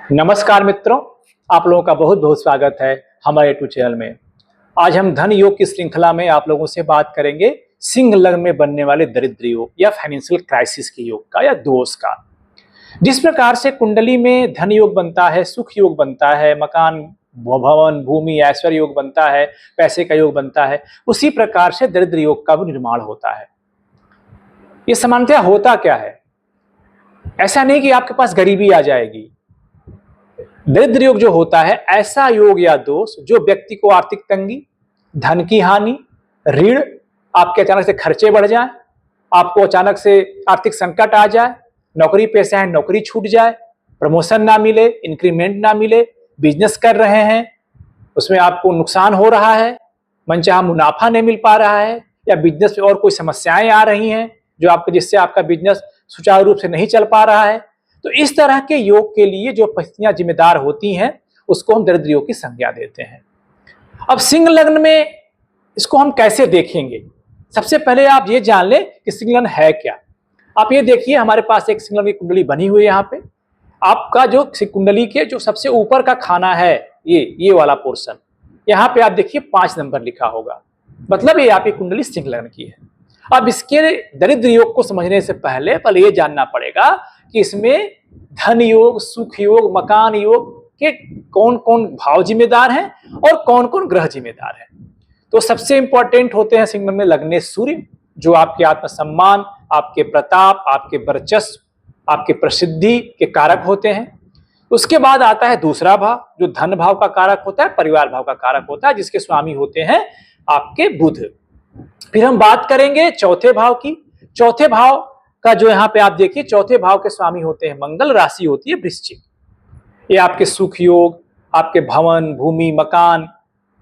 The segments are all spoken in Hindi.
नमस्कार मित्रों, आप लोगों का बहुत बहुत स्वागत है हमारे यूट्यूब चैनल में। आज हम धन योग की श्रृंखला में आप लोगों से बात करेंगे सिंह लग्न में बनने वाले दरिद्र योग या फाइनेंशियल क्राइसिस के योग का या दोष का। जिस प्रकार से कुंडली में धन योग बनता है, सुख योग बनता है, मकान, भवन, भूमि, ऐश्वर्य योग बनता है, पैसे का योग बनता है, उसी प्रकार से दरिद्र योग का भी निर्माण होता है। ये सामान्यतः होता क्या है? ऐसा नहीं कि आपके पास गरीबी आ जाएगी। दरिद्र योग जो होता है ऐसा योग या दोष जो व्यक्ति को आर्थिक तंगी, धन की हानि, ऋण, आपके अचानक से खर्चे बढ़ जाए, आपको अचानक से आर्थिक संकट आ जाए, नौकरी पेशा है नौकरी छूट जाए, प्रमोशन ना मिले, इंक्रीमेंट ना मिले, बिजनेस कर रहे हैं उसमें आपको नुकसान हो रहा है, मनचाहा मुनाफा नहीं मिल पा रहा है, या बिजनेस में और कोई समस्याएं आ रही हैं जो आपके जिससे आपका बिजनेस सुचारू रूप से नहीं चल पा रहा है। तो इस तरह के योग के लिए जो परिस्थितियां जिम्मेदार होती हैं उसको हम दरिद्र योग की संज्ञा देते हैं। अब सिंह लग्न में इसको हम कैसे देखेंगे? सबसे पहले आप ये जान लें कि सिंह लग्न है क्या। आप ये देखिए, हमारे पास एक सिंह लग्न की कुंडली बनी हुई है। यहाँ पे आपका जो कुंडली के जो सबसे ऊपर का खाना है ये वाला पोर्शन, यहाँ पे आप देखिए 5 नंबर लिखा होगा, मतलब ये आपकी कुंडली सिंह लग्न की है। अब इसके दरिद्र योग को समझने से पहले ये जानना पड़ेगा कि इसमें धन योग, सुख योग, मकान योग के कौन कौन भाव जिम्मेदार हैं और कौन कौन ग्रह जिम्मेदार हैं। तो सबसे इंपॉर्टेंट होते हैं सिंह लग्न में लगने सूर्य, जो आपके आत्मसम्मान, आपके प्रताप, आपके वर्चस्व, आपके प्रसिद्धि के कारक होते हैं। उसके बाद आता है दूसरा भाव जो धन भाव का कारक होता है, परिवार भाव का कारक होता है, जिसके स्वामी होते हैं आपके बुध। फिर हम बात करेंगे चौथे भाव की। चौथे भाव का जो यहाँ पे आप देखिए, चौथे भाव के स्वामी होते हैं मंगल, राशि होती है वृश्चिक। ये आपके सुख योग, आपके भवन, भूमि, मकान,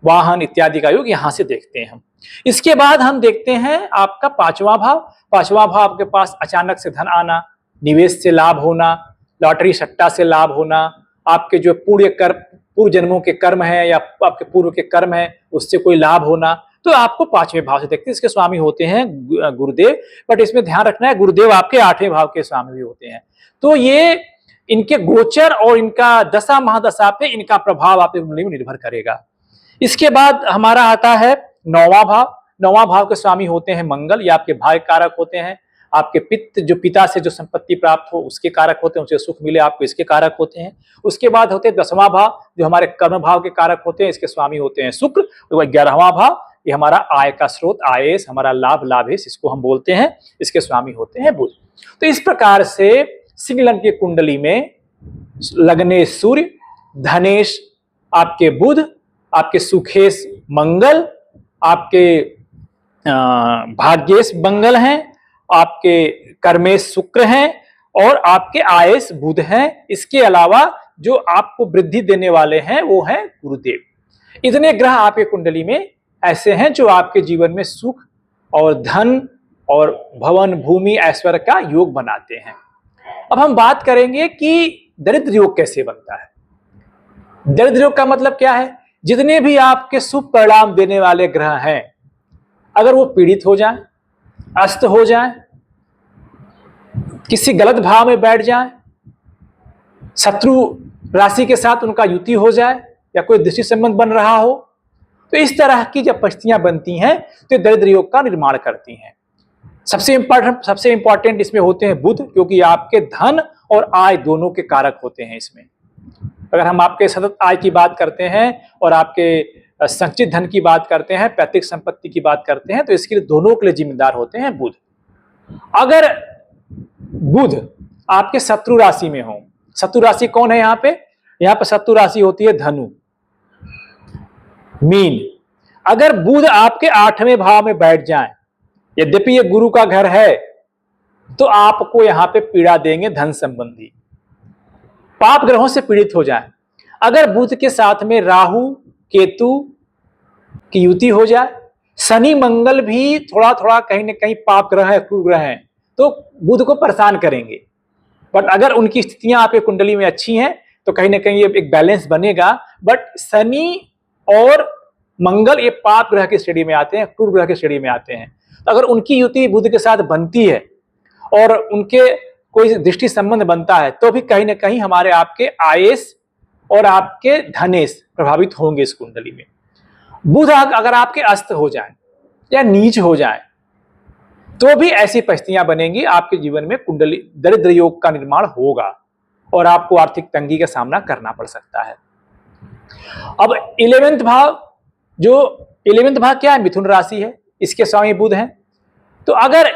वाहन इत्यादि का योग यहाँ से देखते हैं हम। इसके बाद हम देखते हैं आपका पांचवा भाव। पांचवा भाव आपके पास अचानक से धन आना, निवेश से लाभ होना, लॉटरी सट्टा से लाभ होना, आपके जो पूर्व जन्मों के कर्म है या आपके पूर्व के कर्म है उससे कोई लाभ होना, तो आपको 5वें भाव से देखते हैं। इसके स्वामी होते हैं गुरुदेव, बट इसमें ध्यान रखना है गुरुदेव आपके 8वें भाव के स्वामी भी होते हैं। तो ये इनके गोचर और इनका दशा महादशा पे इनका प्रभाव आपकी कुंडली में निर्भर करेगा। इसके बाद हमारा आता है 9वां भाव। 9वां भाव के स्वामी होते हैं मंगल, ये आपके भाग्य कारक होते हैं। आपके पिता से जो संपत्ति प्राप्त हो उसके कारक होते हैं, उसे सुख मिले आपको इसके कारक होते हैं। उसके बाद होते हैं 10वां भाव जो हमारे कर्म भाव के कारक होते हैं, इसके स्वामी होते हैं शुक्र। 11वां भाव ये हमारा आय का स्रोत, आयेश, हमारा लाभ, लाभेश इसको हम बोलते हैं, इसके स्वामी होते हैं बुध। तो इस प्रकार से सिंह लग्न की कुंडली में लग्ने सूर्य, धनेश आपके बुध, आपके सुखेश मंगल, आपके भाग्येश मंगल हैं, आपके कर्मेश शुक्र हैं और आपके आयेश बुध हैं। इसके अलावा जो आपको वृद्धि देने वाले हैं वो हैं गुरुदेव। इतने ग्रह आपके कुंडली में ऐसे हैं जो आपके जीवन में सुख और धन और भवन, भूमि, ऐश्वर्य का योग बनाते हैं। अब हम बात करेंगे कि दरिद्र योग कैसे बनता है। दरिद्र योग का मतलब क्या है? जितने भी आपके शुभ परिणाम देने वाले ग्रह हैं, अगर वो पीड़ित हो जाए, अस्त हो जाए, किसी गलत भाव में बैठ जाए, शत्रु राशि के साथ उनका युति हो जाए या कोई दृष्टि संबंध बन रहा हो, तो इस तरह की जब परिस्थितियां बनती हैं तो दरिद्र योग का निर्माण करती हैं। सबसे इंपॉर्टेंट इसमें होते हैं बुध, क्योंकि आपके धन और आय दोनों के कारक होते हैं। इसमें अगर हम आपके सतत आय की बात करते हैं और आपके संचित धन की बात करते हैं, पैतृक संपत्ति की बात करते हैं, तो इसके लिए दोनों के लिए जिम्मेदार होते हैं बुध। अगर बुध आपके शत्रु राशि में हो, शत्रु राशि कौन है यहाँ पे शत्रु राशि होती है धनु, मीन। अगर बुध आपके 8वें भाव में बैठ जाए, यद्यपि ये गुरु का घर है, तो आपको यहां पे पीड़ा देंगे धन संबंधी, पाप ग्रहों से पीड़ित हो जाए। अगर बुध के साथ में राहु, केतु की युति हो जाए, शनि मंगल भी थोड़ा थोड़ा कहीं ना कहीं पाप ग्रह है, क्रूर ग्रह है, तो बुध को परेशान करेंगे। बट अगर उनकी स्थितियां आपकी कुंडली में अच्छी हैं तो कहीं ना कहीं ये एक बैलेंस बनेगा। बट शनि और मंगल ये पाप ग्रह की श्रेणी में आते हैं, क्रूर ग्रह की श्रेणी में आते हैं। तो अगर उनकी युति बुध के साथ बनती है और उनके कोई दृष्टि संबंध बनता है तो भी कहीं ना कहीं हमारे आपके आयेश और आपके धनेश प्रभावित होंगे इस कुंडली में। बुध अगर आपके अस्त हो जाए या नीच हो जाए तो भी ऐसी परिस्थितियां बनेंगी, आपके जीवन में कुंडली दरिद्र योग का निर्माण होगा और आपको आर्थिक तंगी का सामना करना पड़ सकता है। अब 11वें भाव, जो 11वें भाव क्या है, मिथुन राशि है, इसके स्वामी बुध हैं। तो अगर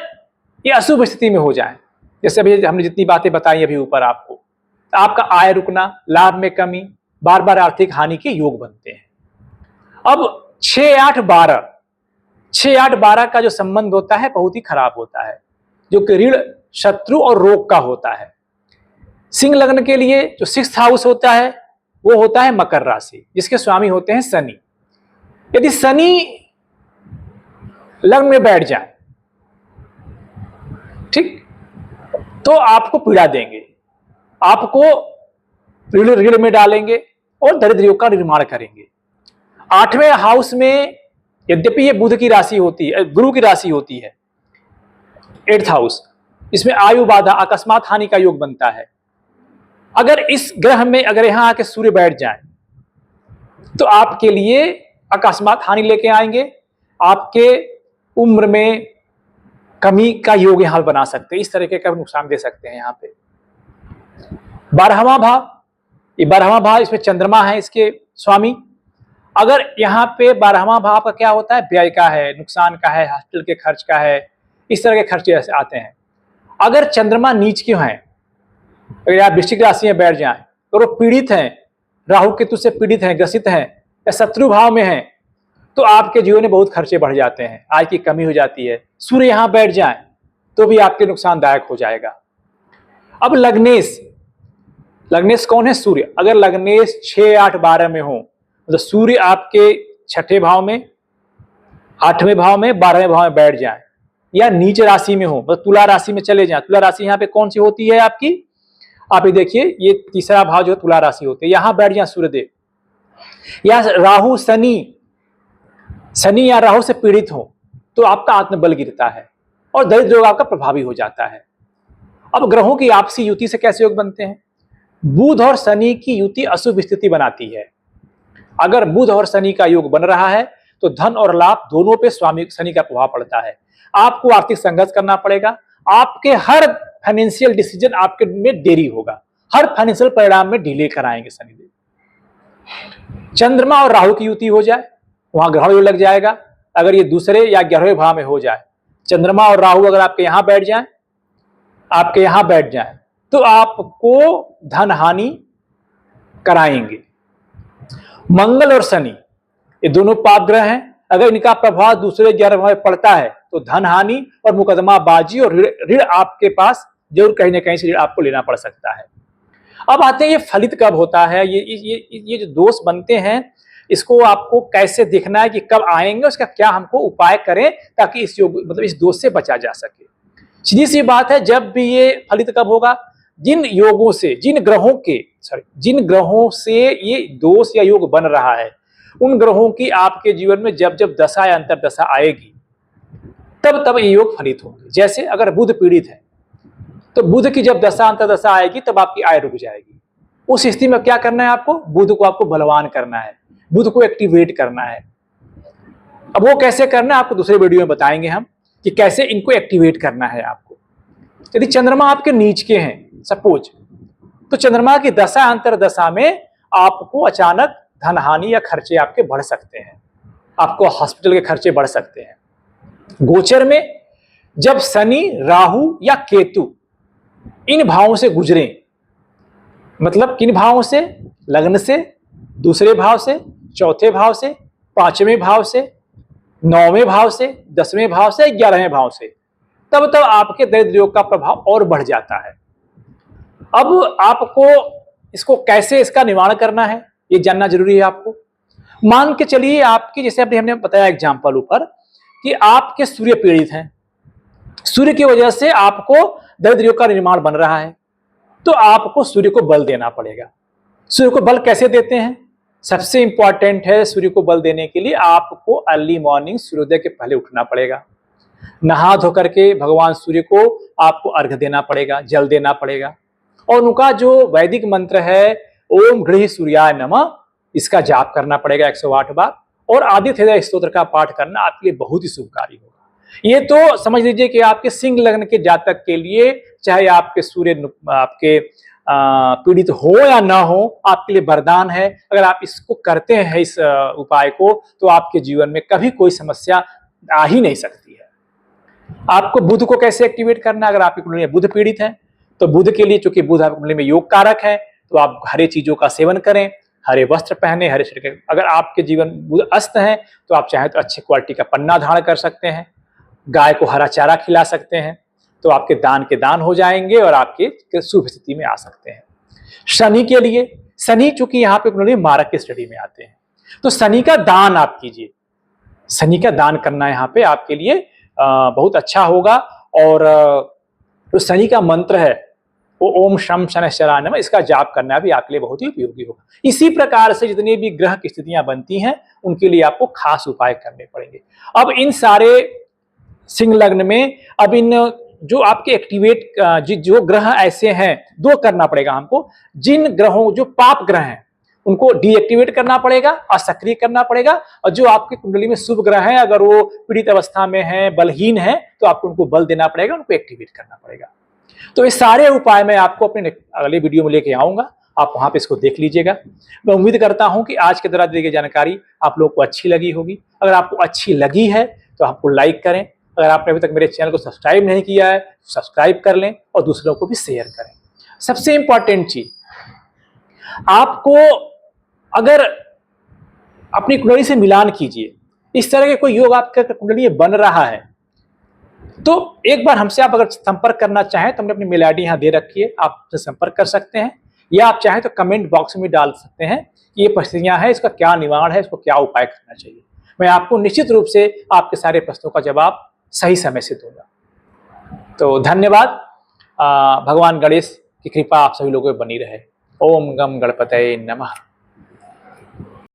ये अशुभ स्थिति में हो जाए, जैसे अभी हमने जितनी बातें बताई अभी ऊपर आपको, तो आपका आय रुकना, लाभ में कमी, बार बार आर्थिक हानि के योग बनते हैं। अब 6-8-12 6-8-12 का जो संबंध होता है बहुत ही खराब होता है, जो कि ऋण, शत्रु और रोग का होता है। सिंह लग्न के लिए जो 6th हाउस होता है वो होता है मकर राशि, जिसके स्वामी होते हैं शनि। यदि शनि लग्न में बैठ जाए, ठीक, तो आपको पीड़ा देंगे, आपको ऋण में डालेंगे और दरिद्र योग का निर्माण करेंगे। 8वें हाउस में यद्यपि ये बुध की राशि होती है, गुरु की राशि होती है, 8th हाउस, इसमें आयु बाधा, अकस्मात हानि का योग बनता है। अगर इस ग्रह में अगर यहां आके सूर्य बैठ जाए तो आपके लिए अकस्मात हानि लेके आएंगे, आपके उम्र में कमी का योग यहां बना सकते हैं, इस तरीके का नुकसान दे सकते हैं। यहां पे 12वां भाव, ये 12वां भाव, इसमें चंद्रमा है इसके स्वामी। अगर यहाँ पे 12वां भाव का क्या होता है, व्यय का है, नुकसान का है, हॉस्पिटल के खर्च का है, इस तरह के खर्चे ऐसे आते हैं। अगर चंद्रमा नीच क्यों है, अगर आप वृश्चिक राशि में बैठ जाए तो वो पीड़ित हैं, राहु केतु से पीड़ित हैं, ग्रसित हैं, या शत्रु भाव में हैं, तो आपके जीवन में बहुत खर्चे बढ़ जाते हैं, आय की कमी हो जाती है। सूर्य यहां बैठ जाए तो भी आपके नुकसानदायक हो जाएगा। अब लग्नेश, लग्नेश कौन है, सूर्य। अगर लग्नेश 6-8-12 में हो, मतलब सूर्य आपके 6ठे भाव में, 8वें भाव में, 12वें भाव में बैठ जाए, या नीच राशि में हो, मतलब तुला राशि में चले जाए। तुला राशि यहाँ पे कौन सी होती है आपकी, आप ये देखिए, ये तीसरा भाव जो तुला राशि होती है, यहां बैठ जाए सूर्यदेव, या राहु शनि या राहु से पीड़ित हो तो आपका आत्मबल गिरता है और दरिद्र योग आपका प्रभावी हो जाता है। अब ग्रहों की आपसी युति से कैसे योग बनते हैं, बुध और शनि की युति अशुभ स्थिति बनाती है। अगर बुध और शनि का योग बन रहा है तो धन और लाभ दोनों पे स्वामी शनि का प्रभाव पड़ता है। आपको आर्थिक संघर्ष करना पड़ेगा, आपके हर फाइनेंशियल डिसीजन आपके में देरी होगा, हर फाइनेंशियल परिणाम में डिले कराएंगे शनिदेव। चंद्रमा और राहु की युति हो जाए, वहां ग्रह योग लग जाएगा। अगर ये दूसरे या 11वें भाव में हो जाए, चंद्रमा और राहु अगर आपके यहां बैठ जाए, आपके यहां बैठ जाए, तो आपको धन हानि कराएंगे। मंगल और शनि ये दोनों पाप ग्रह हैं, अगर इनका प्रभाव दूसरे 11 भाव में पड़ता है तो धन हानि और मुकदमाबाजी और ऋण आपके पास जरूर कहीं ना कहीं से आपको लेना पड़ सकता है। अब आते हैं ये फलित कब होता है, ये जो दोष बनते हैं, इसको आपको कैसे देखना है कि कब आएंगे, उसका क्या हमको उपाय करें ताकि इस योग मतलब इस दोष से बचा जा सके। सीधी सी बात है, जब भी ये फलित कब होगा, जिन योगों से, जिन ग्रहों से ये दोष या योग बन रहा है, उन ग्रहों की आपके जीवन में जब जब दशा या अंतरदशा आएगी तब तब ये योग फलित होंगे। जैसे अगर बुध पीड़ित है तो बुध की जब दशा अंतरदशा आएगी तब आपकी आय रुक जाएगी। उस स्थिति में क्या करना है आपको, बुध को आपको बलवान करना है, बुध को एक्टिवेट करना है। अब वो कैसे करना है आपको दूसरे वीडियो में बताएंगे हम कि कैसे इनको एक्टिवेट करना है आपको। यदि चंद्रमा आपके नीच के हैं सपोज, तो चंद्रमा की दशा अंतरदशा में आपको अचानक धन हानि या खर्चे आपके बढ़ सकते हैं, आपको हॉस्पिटल के खर्चे बढ़ सकते हैं। गोचर में जब शनि, राहु या केतु इन भावों से गुजरे, मतलब किन भावों से, लग्न से, दूसरे भाव से, चौथे भाव से, 5वें भाव से, 9वें भाव से, 10वें भाव से, 11वें भाव से, तब तब आपके दरिद्र योग का प्रभाव और बढ़ जाता है। अब आपको इसको कैसे, इसका निवारण करना है, ये जानना जरूरी है आपको। मान के चलिए आपकी, जैसे अभी हमने बताया एग्जाम्पल ऊपर कि आपके सूर्य पीड़ित हैं, सूर्य की वजह से आपको दरिद्र योग का निर्माण बन रहा है, तो आपको सूर्य को बल देना पड़ेगा। सूर्य को बल कैसे देते हैं, सबसे इंपॉर्टेंट है सूर्य को बल देने के लिए आपको अर्ली मॉर्निंग सूर्योदय के पहले उठना पड़ेगा। नहा धो करके भगवान सूर्य को आपको अर्घ्य देना पड़ेगा, जल देना पड़ेगा। और उनका जो वैदिक मंत्र है ओम गृह सूर्याय नमः, इसका जाप करना पड़ेगा 108 बार। और आदित्य हृदय स्तोत्र का पाठ करना आपके लिए बहुत ही शुभकारी होगा। ये तो समझ लीजिए कि आपके सिंह लग्न के जातक के लिए, चाहे आपके सूर्य आपके पीड़ित हो या ना हो, आपके लिए वरदान है। अगर आप इसको करते हैं, इस उपाय को, तो आपके जीवन में कभी कोई समस्या आ ही नहीं सकती है। आपको बुध को कैसे एक्टिवेट करना है? अगर आपकी कुंडली में बुध पीड़ित है तो बुध के लिए, चूंकि बुध आपकी कुंडली में योग कारक है, तो आप हरे चीजों का सेवन करें, हरे वस्त्र पहने, हरे शरीर के। अगर आपके जीवन बुध अस्त है तो आप चाहें तो अच्छी क्वालिटी का पन्ना धारण कर सकते हैं, गाय को हरा चारा खिला सकते हैं, तो आपके दान के दान हो जाएंगे और आपके शुभ स्थिति में आ सकते हैं। शनि के लिए, शनि चूंकि यहाँ पे कुंडली मारक की स्टडी में आते हैं, तो शनि का दान आप कीजिए। शनि का दान करना यहाँ पे आपके लिए बहुत अच्छा होगा। और जो शनि का मंत्र है वो ओम शम शनैश्चराय नमः, इसका जाप करना भी आपके लिए बहुत ही उपयोगी होगा। इसी प्रकार से जितनी भी ग्रह की स्थितियां बनती हैं उनके लिए आपको खास उपाय करने पड़ेंगे। अब इन सारे सिंह लग्न में, अब इन जो आपके एक्टिवेट जो ग्रह ऐसे हैं, दो करना पड़ेगा हमको। जिन ग्रहों, जो पाप ग्रह हैं, उनको डीएक्टिवेट करना पड़ेगा, असक्रिय करना पड़ेगा। और जो आपकी कुंडली में शुभ ग्रह हैं, अगर वो पीड़ित अवस्था में हैं, बलहीन हैं, तो आपको उनको बल देना पड़ेगा, उनको एक्टिवेट करना पड़ेगा। तो ये सारे उपाय मैं आपको अपने अगले वीडियो में लेके आऊंगा, आप वहां पे इसको देख लीजिएगा। मैं उम्मीद करता हूं कि आज के द्वारा दी गई जानकारी आप लोग को अच्छी लगी होगी। अगर आपको अच्छी लगी है तो आपको लाइक करें। अगर आपने अभी तक मेरे चैनल को सब्सक्राइब नहीं किया है, सब्सक्राइब कर लें और दूसरों को भी शेयर करें। सबसे इंपॉर्टेंट चीज, आपको अगर अपनी कुंडली से मिलान कीजिए, इस तरह के कोई योग आपके कुंडली में बन रहा है, तो एक बार हमसे आप अगर संपर्क करना चाहें तो हमने अपनी मेल आईडी यहां दे रखी है, आप उससे संपर्क कर सकते हैं। या आप चाहें तो कमेंट बॉक्स में डाल सकते हैं कि ये परिस्थितियां हैं, इसका क्या निवारण है, इसको क्या उपाय करना चाहिए। मैं आपको निश्चित रूप से आपके सारे प्रश्नों का जवाब सही समय से दूंगा। तो धन्यवाद। भगवान गणेश की कृपा आप सभी लोगों पर बनी रहे। ओम गम गणपतये नमः।